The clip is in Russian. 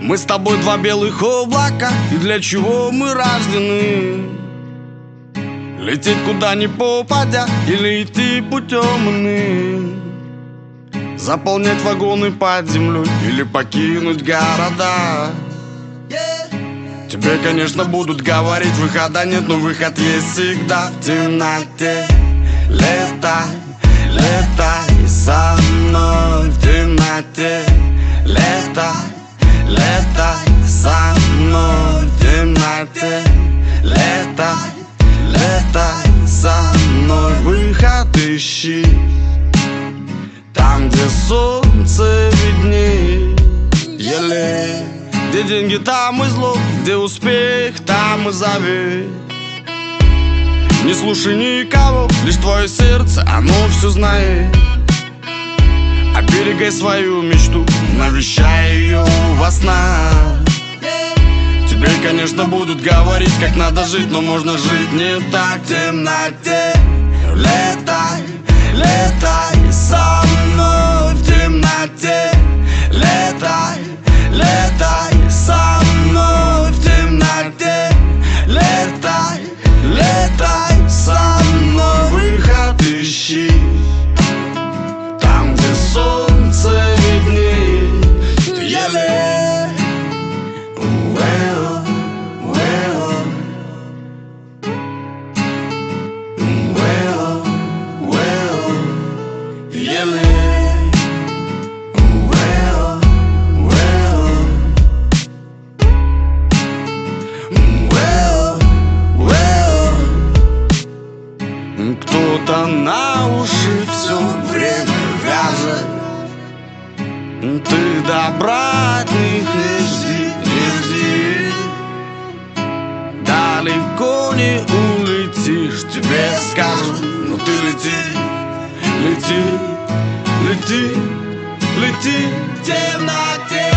Мы с тобой два белых облака, и для чего мы рождены? Лететь куда ни попадя, или идти путем иным? Заполнять вагоны под землей, или покинуть города? Тебе, конечно, будут говорить, выхода нет, но выход есть всегда в темноте. Летай, летай со мной в темноте. Летай, летай со мной в темноте. Летай, летай со мной, выход ищи там, где солнце виднее. Еле, где деньги, там и зло, где успех, там и завет. Не слушай никого, лишь твое сердце, оно все знает. Оберегай свою мечту, навещай ее во снах. Тебе, конечно, будут говорить, как надо жить, но можно жить не так в темноте. Летай, летай со мной в темноте. Летай, летай со мной в темноте. Летай, летай со мной, выход ищи там, где солнце виднее. Еле кто-то на уши все время вяжет. Ты добра от них не жди, не жди. Далеко не улетишь, тебе скажут, но ты лети, лети, лети, лети в темноте.